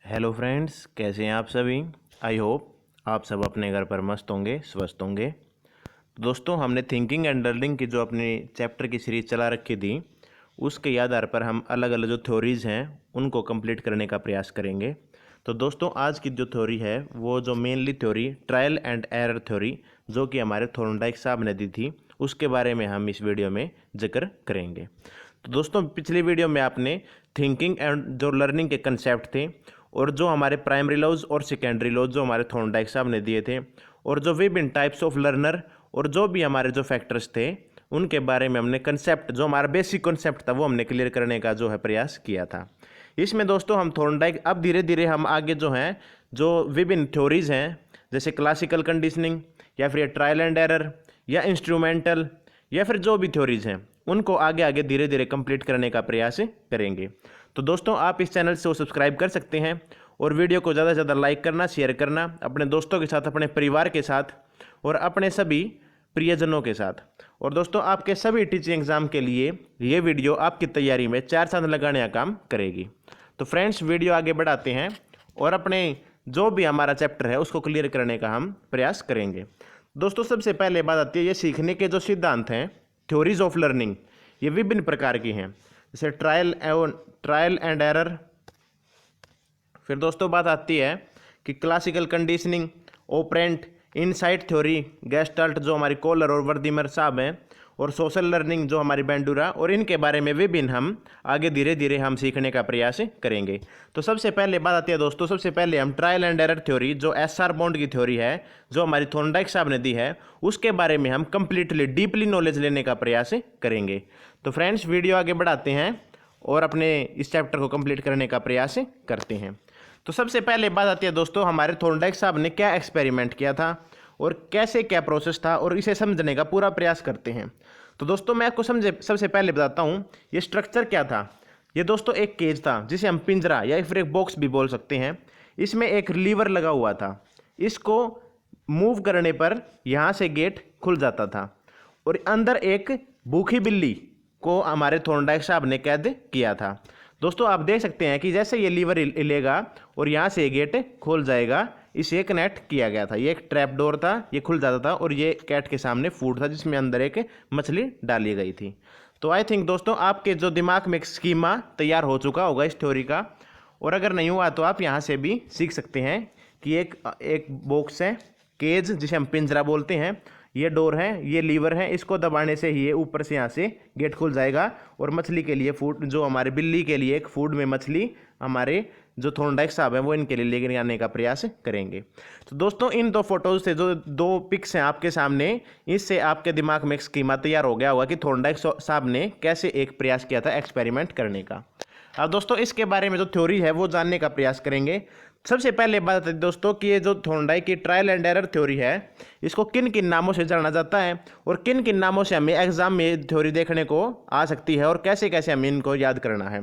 Hello friends, कैसे हैं आप सभी। आई होप आप सब अपने घर पर मस्त होंगे, स्वस्थ होंगे। तो दोस्तों, हमने थिंकिंग एंड लर्निंग की जो अपनी चैप्टर की सीरीज़ चला रखी थी, उसके आधार पर हम अलग अलग जो थ्योरीज़ हैं उनको कंप्लीट करने का प्रयास करेंगे। तो दोस्तों, आज की जो थ्योरी है वो जो mainly theory trial and error theory जो कि हमारे थॉर्नडाइक साहब ने दी थी, उसके बारे में हम इस वीडियो में जिक्र करेंगे। तो दोस्तों, पिछली वीडियो में आपने थिंकिंग एंड जो लर्निंग के कंसेप्ट थे और जो हमारे प्राइमरी लॉज और सेकेंडरी लॉज जो हमारे थॉर्नडाइक साहब ने दिए थे और जो विभिन्न टाइप्स ऑफ लर्नर और जो भी हमारे जो फैक्टर्स थे उनके बारे में हमने कंसेप्ट, जो हमारा बेसिक कंसेप्ट था, वो हमने क्लियर करने का जो है प्रयास किया था। इसमें दोस्तों हम थॉर्नडाइक अब धीरे धीरे हम आगे जो हैं जो विभिन्न थ्योरीज हैं, जैसे क्लासिकल कंडीशनिंग या फिर ट्रायल एंड एरर या इंस्ट्रूमेंटल या फिर जो भी थ्योरीज हैं, उनको आगे आगे धीरे धीरे कंप्लीट करने का प्रयास करेंगे। तो दोस्तों, आप इस चैनल से सब्सक्राइब कर सकते हैं और वीडियो को ज़्यादा से ज़्यादा लाइक करना, शेयर करना अपने दोस्तों के साथ, अपने परिवार के साथ और अपने सभी प्रियजनों के साथ। और दोस्तों, आपके सभी टीचिंग एग्जाम के लिए ये वीडियो आपकी तैयारी में 4 चांद लगाने का काम करेगी। तो फ्रेंड्स, वीडियो आगे बढ़ाते हैं और अपने जो भी हमारा चैप्टर है उसको क्लियर करने का हम प्रयास करेंगे। दोस्तों, सबसे पहले बात आती है, ये सीखने के जो सिद्धांत हैं, थ्योरीज ऑफ लर्निंग, ये विभिन्न प्रकार की हैं, जैसे ट्रायल एंड एरर। फिर दोस्तों बात आती है कि classical conditioning, operant, insight theory, gestalt जो हमारी कोलर और वर्दीमर साहब हैं, और सोशल लर्निंग जो हमारी बेंडूरा, और इनके बारे में विभिन्न हम आगे धीरे धीरे हम सीखने का प्रयास करेंगे। तो सबसे पहले बात आती है दोस्तों, सबसे पहले हम ट्रायल एंड एरर थ्योरी जो एसआर बॉन्ड की थ्योरी है, जो हमारी थॉर्नडाइक साहब ने दी है, उसके बारे में हम कंप्लीटली डीपली नॉलेज लेने का प्रयास करेंगे। तो फ्रेंड्स, वीडियो आगे बढ़ाते हैं और अपने इस चैप्टर को कंप्लीट करने का प्रयास करते हैं। तो सबसे पहले बात आती है दोस्तों, हमारे थॉर्नडाइक साहब ने क्या एक्सपेरिमेंट किया था और कैसे क्या प्रोसेस था, और इसे समझने का पूरा प्रयास करते हैं। तो दोस्तों, मैं आपको सबसे पहले बताता हूँ ये स्ट्रक्चर क्या था। ये दोस्तों एक केज था, जिसे हम पिंजरा या फिर एक बॉक्स भी बोल सकते हैं। इसमें एक लीवर लगा हुआ था, इसको मूव करने पर यहाँ से गेट खुल जाता था और अंदर एक भूखी बिल्ली को हमारे थॉर्नडाइक साहब ने कैद किया था। दोस्तों, आप देख सकते हैं कि जैसे ये लीवर हिलेगा और यहाँ से ये गेट खोल जाएगा, इसे कनेक्ट किया गया था। ये एक ट्रैप डोर था, ये खुल जाता था और ये कैट के सामने फूड था जिसमें अंदर एक मछली डाली गई थी। तो आई थिंक दोस्तों, आपके जो दिमाग में एक स्कीमा तैयार हो चुका होगा इस थ्योरी का, और अगर नहीं हुआ तो आप यहाँ से भी सीख सकते हैं कि एक बॉक्स है, केज जिसे हम पिंजरा बोलते हैं, ये डोर है, ये लीवर है, इसको दबाने से ही ये ऊपर से यहाँ से गेट खुल जाएगा और मछली के लिए फूड, जो हमारे बिल्ली के लिए एक फूड में मछली हमारे जो थॉर्नडाइक साहब हैं वो इनके लिए लेकर आने का प्रयास करेंगे। तो दोस्तों, इन दो फोटोज से जो दो पिक्स हैं आपके सामने, इससे आपके दिमाग में एक स्कीमा तैयार हो गया होगा कि थॉर्नडाइक साहब ने कैसे एक प्रयास किया था एक्सपेरिमेंट करने का। अब दोस्तों, इसके बारे में जो थ्योरी है वो जानने का प्रयास करेंगे। सबसे पहले बात है दोस्तों कि ये जो थॉर्नडाइक की ट्रायल एंड एरर थ्योरी है, इसको किन किन नामों से जाना जाता है और किन किन नामों से हमें एग्जाम में थ्योरी देखने को आ सकती है और कैसे कैसे हमें इनको याद करना है।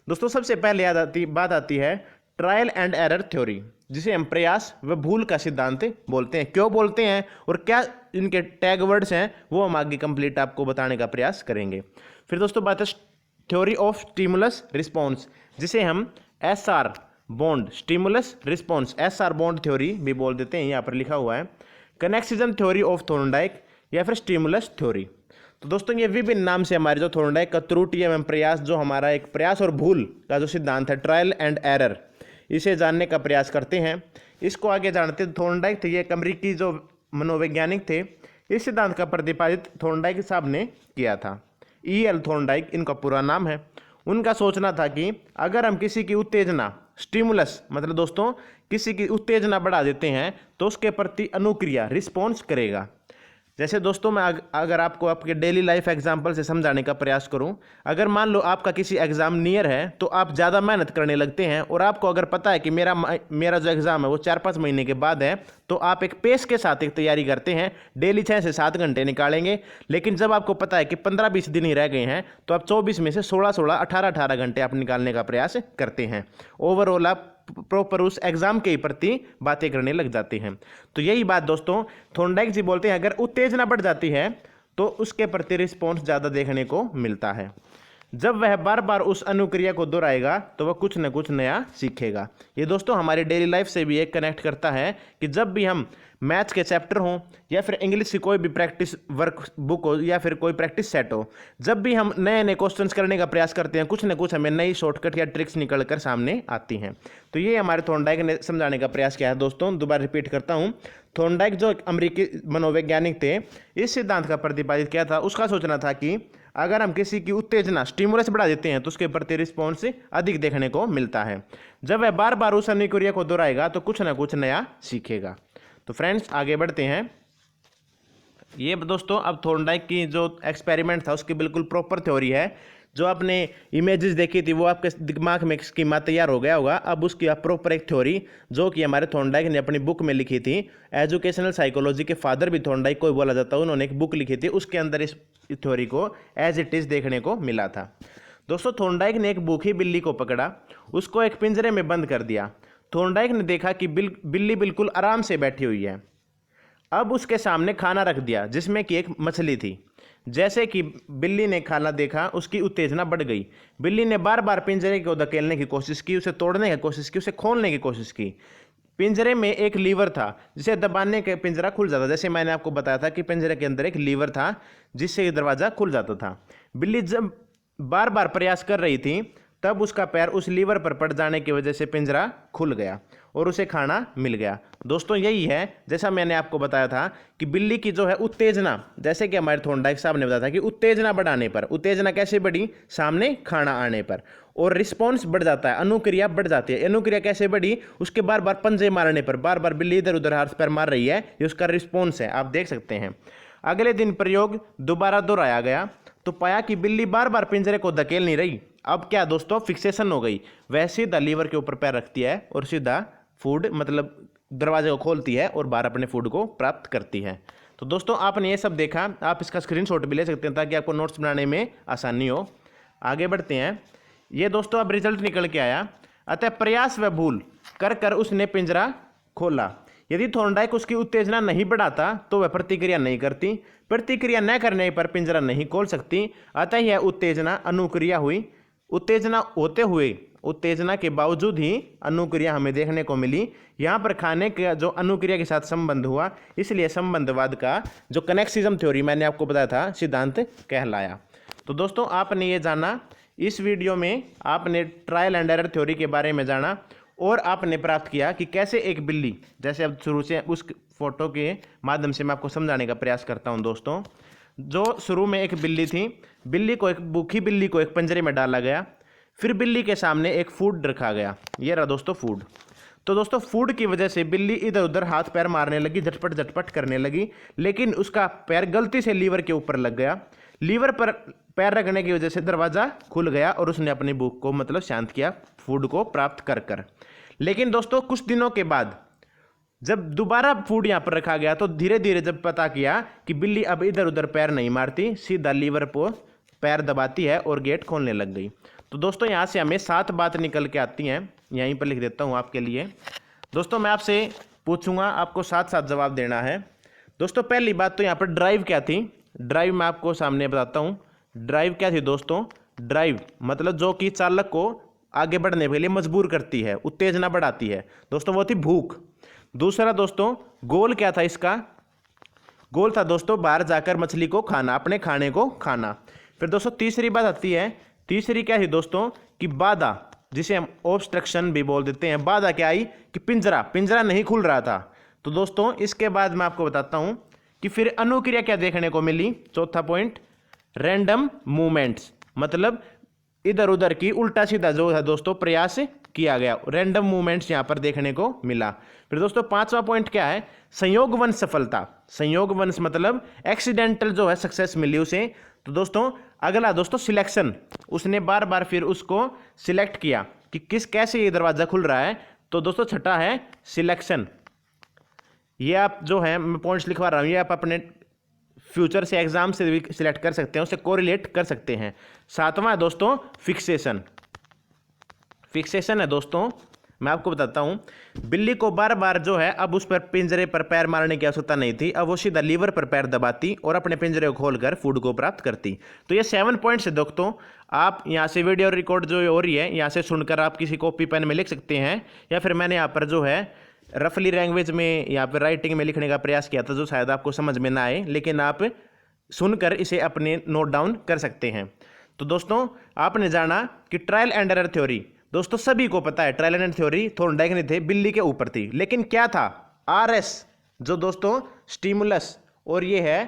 दोस्तों, सबसे पहले बात आती है ट्रायल एंड एरर थ्योरी, जिसे हम प्रयास व भूल का सिद्धांत बोलते हैं। क्यों बोलते हैं और क्या इनके टैग वर्ड्स हैं, वो हम आगे कंप्लीट आपको बताने का प्रयास करेंगे। फिर दोस्तों बात है थ्योरी ऑफ स्टिमुलस रिस्पॉन्स, जिसे हम SR bond, stimulus response, SR bond theory भी बोल देते हैं, यहाँ पर लिखा हुआ है। कनेक्सिज्म थ्योरी ऑफ थॉर्नडाइक या फिर स्टिमुलस थ्योरी। तो दोस्तों, ये विभिन्न नाम से हमारे जो थॉर्नडाइक का त्रुटि एवं प्रयास, जो हमारा एक प्रयास और भूल का जो सिद्धांत है, ट्रायल एंड एरर, इसे जानने का प्रयास करते हैं। इसको आगे जानते हैं। थॉर्नडाइक थे, ये एक अमेरिकी जो मनोवैज्ञानिक थे। इस सिद्धांत का प्रतिपादित थॉर्नडाइक साहब ने किया था। E.L. थॉर्नडाइक इनका पूरा नाम है। उनका सोचना था कि अगर हम किसी की उत्तेजना, स्टिमुलस मतलब दोस्तों किसी की उत्तेजना बढ़ा देते हैं तो उसके प्रति अनुक्रिया, रिस्पॉन्स करेगा। जैसे दोस्तों, मैं अगर आपको आपके डेली लाइफ एग्जाम्पल से समझाने का प्रयास करूं, अगर मान लो आपका किसी एग्जाम नियर है तो आप ज़्यादा मेहनत करने लगते हैं, और आपको अगर पता है कि मेरा जो एग्ज़ाम है वो 4-5 महीने के बाद है, तो आप एक पेस के साथ एक तैयारी करते हैं, डेली 6 से 7 घंटे निकालेंगे। लेकिन जब आपको पता है कि 15-20 दिन ही रह गए हैं, तो आप 24 में से 16-16, 18-18 घंटे आप निकालने का प्रयास करते हैं। ओवरऑल आप प्रॉपर उस एग्जाम के प्रति बातें करने लग जाते हैं। तो यही बात दोस्तों थॉर्नडाइक जी बोलते हैं, अगर उत्तेजना बढ़ जाती है तो उसके प्रति रिस्पॉन्स ज़्यादा देखने को मिलता है। जब वह बार बार उस अनुक्रिया को दोहराएगा तो वह कुछ न कुछ नया सीखेगा। ये दोस्तों हमारी डेली लाइफ से भी एक कनेक्ट करता है कि जब भी हम मैथ्स के चैप्टर हों या फिर इंग्लिश की कोई भी प्रैक्टिस वर्क बुक हो या फिर कोई प्रैक्टिस सेट हो, जब भी हम नए नए क्वेश्चंस करने का प्रयास करते हैं कुछ न कुछ हमें नई शॉर्टकट या ट्रिक्स निकल कर सामने आती हैं। तो ये हमारे थॉर्नडाइक ने समझाने का प्रयास किया है। दोस्तों दोबारा रिपीट करता हूँ, थॉर्नडाइक जो एक अमेरिकी मनोवैज्ञानिक थे, इस सिद्धांत का प्रतिपादित किया था। उसका सोचना था कि अगर हम किसी की उत्तेजना स्टिमुलस बढ़ा देते हैं तो उसके प्रति रिस्पॉन्स अधिक देखने को मिलता है। जब वह बार बार उस अनुक्रिया को दोहराएगा तो कुछ ना कुछ नया सीखेगा। तो फ्रेंड्स आगे बढ़ते हैं। ये दोस्तों अब थॉर्नडाइक की जो एक्सपेरिमेंट था उसकी बिल्कुल प्रॉपर थ्योरी है। जो आपने इमेजेस देखी थी वो आपके दिमाग में स्कीमा तैयार हो गया होगा। अब उसकी आप प्रॉपर एक थ्योरी जो कि हमारे थॉर्नडाइक ने अपनी बुक में लिखी थी, एजुकेशनल साइकोलॉजी के फादर भी थॉर्नडाइक को ही बोला जाता है, उन्होंने एक बुक लिखी थी, उसके अंदर इस थ्योरी को एज इट इज़ देखने को मिला था। दोस्तों थॉर्नडाइक ने एक भूखी बिल्ली को पकड़ा, उसको एक पिंजरे में बंद कर दिया। थॉर्नडाइक ने देखा कि बिल्ली बिल्कुल आराम से बैठी हुई है। अब उसके सामने खाना रख दिया जिसमें कि एक मछली थी। जैसे कि बिल्ली ने खाना देखा उसकी उत्तेजना बढ़ गई। बिल्ली ने बार बार पिंजरे को धकेलने की कोशिश की, उसे तोड़ने की कोशिश की, उसे खोलने की कोशिश की। पिंजरे में एक लीवर था जिसे दबाने के पिंजरा खुल जाता। जैसे मैंने आपको बताया था कि पिंजरे के अंदर एक लीवर था जिससे दरवाज़ा खुल जाता था। बिल्ली जब बार बार प्रयास कर रही थी तब उसका पैर उस लीवर पर पड़ जाने की वजह से पिंजरा खुल गया और उसे खाना मिल गया। दोस्तों यही है जैसा मैंने आपको बताया था कि बिल्ली की जो है उत्तेजना, जैसे कि हमारे थॉर्नडाइक साहब ने बताया था कि उत्तेजना बढ़ाने पर, उत्तेजना कैसे बढ़ी, सामने खाना आने पर, और रिस्पॉन्स बढ़ जाता है, अनुक्रिया बढ़ जाती है। अनुक्रिया कैसे बढ़ी, उसके बार बार पंजे मारने पर, बार बार बिल्ली इधर उधर हाथ पैर मार रही है, ये उसका रिस्पॉन्स है, आप देख सकते हैं। अगले दिन प्रयोग दोबारा दोहराया गया तो पाया कि बिल्ली बार बार पिंजरे को धकेल नहीं रही। अब क्या दोस्तों, फिक्सेशन हो गई। वह सीधा लीवर के ऊपर पैर रखती है और सीधा फूड मतलब दरवाजे को खोलती है और बाहर अपने फूड को प्राप्त करती है। तो दोस्तों आपने ये सब देखा, आप इसका स्क्रीनशॉट भी ले सकते हैं ताकि आपको नोट्स बनाने में आसानी हो। आगे बढ़ते हैं। ये दोस्तों अब रिजल्ट निकल के आया। अतः प्रयास व भूल कर कर उसने पिंजरा खोला। यदि थॉर्नडाइक उसकी उत्तेजना नहीं बढ़ाता तो वह प्रतिक्रिया नहीं करती, प्रतिक्रिया न करने पर पिंजरा नहीं खोल सकती। अतः यह उत्तेजना अनुक्रिया हुई। उत्तेजना होते हुए, उत्तेजना के बावजूद ही अनुक्रिया हमें देखने को मिली। यहाँ पर खाने का जो अनुक्रिया के साथ संबंध हुआ, इसलिए संबंधवाद का जो कनेक्सिज्म थ्योरी मैंने आपको बताया था सिद्धांत कहलाया। तो दोस्तों आपने ये जाना, इस वीडियो में आपने ट्रायल एंड एरर थ्योरी के बारे में जाना और आपने प्राप्त किया कि कैसे एक बिल्ली, जैसे अब शुरू से उस फोटो के माध्यम से मैं आपको समझाने का प्रयास करता हूं। दोस्तों जो शुरू में एक बिल्ली थी, बिल्ली को, एक भूखी बिल्ली को एक पिंजरे में डाला गया, फिर बिल्ली के सामने एक फूड रखा गया। ये रहा दोस्तों फूड। तो दोस्तों फूड की वजह से बिल्ली इधर उधर हाथ पैर मारने लगी, झटपट झटपट करने लगी, लेकिन उसका पैर गलती से लीवर के ऊपर लग गया। लीवर पर पैर रखने की वजह से दरवाज़ा खुल गया और उसने अपनी भूख को मतलब शांत किया फूड को प्राप्त कर कर। लेकिन दोस्तों कुछ दिनों के बाद जब दोबारा फूड यहाँ पर रखा गया तो धीरे धीरे जब पता किया कि बिल्ली अब इधर उधर पैर नहीं मारती, सीधा लीवर पर पैर दबाती है और गेट खोलने लग गई। तो दोस्तों यहाँ से हमें 7 बात निकल के आती हैं, यहीं पर लिख देता हूँ आपके लिए। दोस्तों मैं आपसे पूछूंगा, आपको साथ साथ जवाब देना है। दोस्तों पहली बात तो यहाँ पर ड्राइव क्या थी, ड्राइव मैं आपको सामने बताता हूँ। ड्राइव क्या थी दोस्तों, ड्राइव मतलब जो कि चालक को आगे बढ़ने के लिए मजबूर करती है, उत्तेजना बढ़ाती है। दोस्तों वो थी भूख। दूसरा दोस्तों गोल क्या था इसका, गोल था दोस्तों बाहर जाकर मछली को खाना, अपने खाने को खाना। फिर दोस्तों तीसरी बात आती है, तीसरी क्या थी दोस्तों कि बाधा, जिसे हम ऑब्स्ट्रक्शन भी बोल देते हैं। बाधा क्या आई कि पिंजरा नहीं खुल रहा था। तो दोस्तों इसके बाद मैं आपको बताता हूं कि फिर अनुक्रिया क्या देखने को मिली। चौथा पॉइंट, रैंडम मूवमेंट्स, मतलब इधर उधर की उल्टा सीधा जो है दोस्तों प्रयास किया गया, रैंडम मूवमेंट्स यहां पर देखने को मिला। फिर दोस्तों पांचवा पॉइंट क्या है, संयोगवंश सफलता। संयोगवंश मतलब एक्सीडेंटल जो है सक्सेस मिली उसे। तो दोस्तों अगला दोस्तों सिलेक्शन, उसने बार बार फिर उसको सिलेक्ट किया कि कैसे ये दरवाजा खुल रहा है। तो दोस्तों छठा है सिलेक्शन। ये आप जो है मैं पॉइंट्स लिखवा रहा हूँ, ये आप अपने फ्यूचर से एग्जाम से भी सिलेक्ट कर सकते हैं, उससे कोरिलेट कर सकते हैं। सातवां है दोस्तों फिक्सेशन। फिक्सेशन है दोस्तों मैं आपको बताता हूँ। बिल्ली को बार बार जो है अब उस पर पिंजरे पर पैर मारने की आवश्यकता नहीं थी। अब वो सीधा लीवर पर पैर दबाती और अपने पिंजरे को खोलकर फूड को प्राप्त करती। तो ये 7 पॉइंट्स है दोस्तों। आप यहाँ से वीडियो रिकॉर्ड जो हो रही है यहाँ से सुनकर आप किसी कॉपी पेन में लिख सकते हैं, या फिर मैंने यहाँ पर जो है रफली लैंग्वेज में यहाँ पर राइटिंग में लिखने का प्रयास किया था, जो शायद आपको समझ में ना आए, लेकिन आप सुनकर इसे अपने नोट डाउन कर सकते हैं। तो दोस्तों आपने जाना कि ट्रायल एंड एरर थ्योरी, दोस्तों सभी को पता है trial and error theory Thorndike ने थे, बिल्ली के ऊपर थी, लेकिन क्या था RS जो दोस्तों स्टिमुलस, और ये है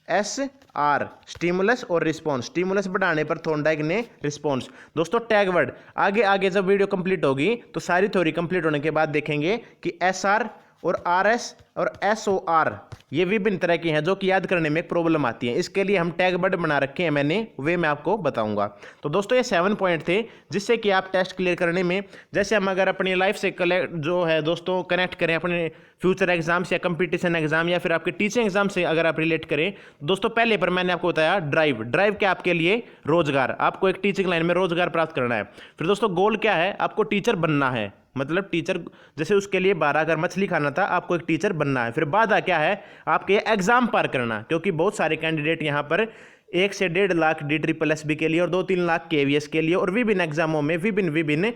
SR स्टिमुलस और रिस्पॉन्स। स्टिमुलस बढ़ाने पर थॉर्नडाइक ने रिस्पॉन्स। दोस्तों टैग वर्ड आगे आगे जब वीडियो कंप्लीट होगी तो सारी थ्योरी कंप्लीट होने के बाद देखेंगे कि SR और RS और SOR ये विभिन्न तरह की हैं जो कि याद करने में एक प्रॉब्लम आती है। इसके लिए हम टैग वर्ड बना रखे हैं मैंने, वे मैं आपको बताऊंगा। तो दोस्तों ये 7 पॉइंट थे जिससे कि आप टेस्ट क्लियर करने में, जैसे हम अगर अपनी लाइफ से जो है दोस्तों कनेक्ट करें अपने फ्यूचर एग्जाम्स या कंपटीशन एग्जाम या फिर आपके टीचिंग एग्जाम से अगर आप रिलेट करें, दोस्तों पहले पर मैंने आपको बताया ड्राइव क्या आपके लिए रोजगार, आपको एक टीचिंग लाइन में रोजगार प्राप्त करना है। फिर दोस्तों गोल क्या है, आपको टीचर बनना है, मतलब टीचर जैसे उसके लिए 12 अगर मछली खाना था, आपको एक टीचर बनना है। फिर बाधा क्या है, आपके एग्जाम पार करना, क्योंकि बहुत सारे कैंडिडेट यहाँ पर 1 से 1.5 लाख DSSB के लिए और 2-3 लाख KVS के लिए और विभिन्न एग्जामों में विभिन्न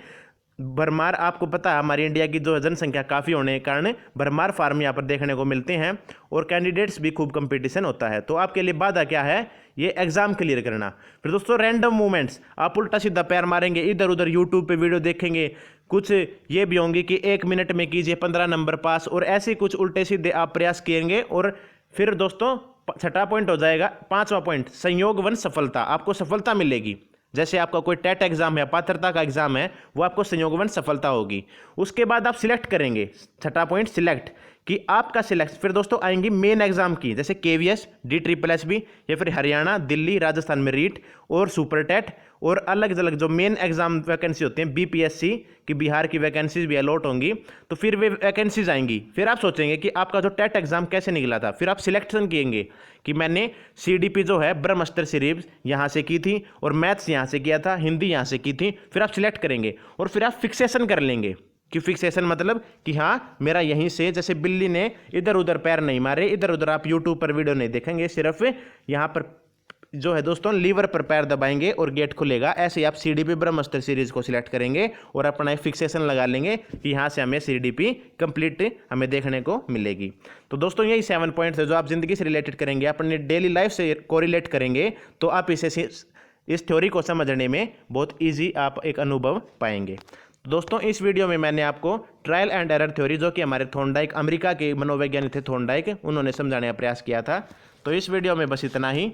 भरमार, आपको पता है हमारी इंडिया की जो जनसंख्या काफ़ी होने के कारण भरमार फार्म यहाँ पर देखने को मिलते हैं और कैंडिडेट्स भी खूब कंपटीशन होता है। तो आपके लिए बाधा क्या है, ये एग्जाम क्लियर करना। फिर दोस्तों रैंडम मूवमेंट्स, आप उल्टा सीधा पैर मारेंगे, इधर उधर यूट्यूब पे वीडियो देखेंगे, कुछ ये भी होंगे कि 1 मिनट में कीजिए 15 नंबर पास, और ऐसे कुछ उल्टे सीधे आप प्रयास करेंगे। और फिर दोस्तों 6वां पॉइंट हो जाएगा, 5वां पॉइंट संयोगवन सफलता, आपको सफलता मिलेगी। जैसे आपका कोई टेट एग्जाम है, पात्रता का एग्जाम है, वो आपको संयोगवन सफलता होगी। उसके बाद आप सिलेक्ट करेंगे, 6वां पॉइंट सिलेक्ट, कि आपका सिलेक्ट। फिर दोस्तों आएंगी मेन एग्जाम की, जैसे KVS DSSB या फिर हरियाणा दिल्ली राजस्थान में रीट और सुपर टेट और अलग अलग जो मेन एग्जाम वैकेंसी होते हैं, BPSC की बिहार की वैकेंसीज भी अलॉट होंगी। तो फिर वे वैकेंसीज आएंगी, फिर आप सोचेंगे कि आपका जो टेट एग्जाम कैसे निकला था, फिर आप सिलेक्शन किएंगे कि मैंने CDP जो है ब्रह्मास्त्र सीरीज यहाँ से की थी और मैथ्स यहाँ से किया था, हिंदी यहाँ से की थी। फिर आप सिलेक्ट करेंगे और फिर आप फिक्सेशन कर लेंगे कि फिक्सेशन मतलब कि हाँ मेरा यहीं से, जैसे बिल्ली ने इधर उधर पैर नहीं मारे, इधर उधर आप यूट्यूब पर वीडियो नहीं देखेंगे, सिर्फ यहाँ पर जो है दोस्तों लीवर पर पैर दबाएंगे और गेट खुलेगा। ऐसे ही आप CDP ब्रह्मास्त्र सीरीज को सिलेक्ट करेंगे और अपना एक फिक्सेशन लगा लेंगे कि यहाँ से हमें CDP कंप्लीट हमें देखने को मिलेगी। तो दोस्तों यही 7 पॉइंट्स है जो आप जिंदगी से रिलेटेड करेंगे, अपनी डेली लाइफ से कोरिलेट करेंगे, तो आप इस थ्योरी को समझने में बहुत ईजी आप एक अनुभव पाएंगे। दोस्तों इस वीडियो में मैंने आपको ट्रायल एंड एरर थ्योरी, जो कि हमारे थॉर्नडाइक अमेरिका के मनोवैज्ञानिक थे थॉर्नडाइक, उन्होंने समझाने का प्रयास किया था। तो इस वीडियो में बस इतना ही।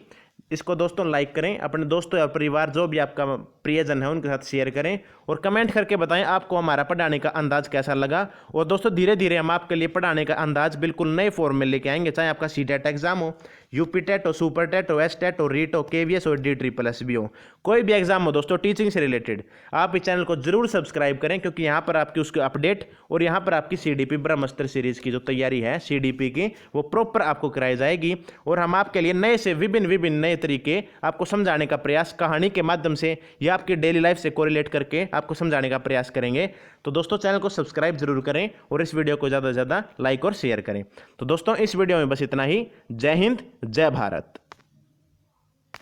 इसको दोस्तों लाइक करें, अपने दोस्तों या परिवार जो भी आपका प्रियजन है उनके साथ शेयर करें और कमेंट करके बताएं आपको हमारा पढ़ाने का अंदाज कैसा लगा। और दोस्तों धीरे धीरे हम आपके लिए पढ़ाने का अंदाज बिल्कुल नए फॉर्म में लेके आएंगे, चाहे आपका CTET एग्जाम हो, UP टेट हो, सुपर टेट हो, STET हो, रीट हो, KVS हो, DSSB हो, कोई भी एग्जाम हो दोस्तों टीचिंग से रिलेटेड, आप इस चैनल को जरूर सब्सक्राइब करें, क्योंकि यहाँ पर आपकी उसके अपडेट और यहाँ पर आपकी CDP ब्रह्मास्त्र सीरीज की जो तैयारी है CDP की, वो प्रॉपर आपको कराई जाएगी। और हम आपके लिए नए से विभिन्न नए तरीके आपको समझाने का प्रयास कहानी के माध्यम से या आपकी डेली लाइफ से कोरिलेट करके आपको समझाने का प्रयास करेंगे। तो दोस्तों चैनल को सब्सक्राइब जरूर करें और इस वीडियो को ज़्यादा से ज़्यादा लाइक और शेयर करें। तो दोस्तों इस वीडियो में बस इतना ही। जय हिंद, जय भारत।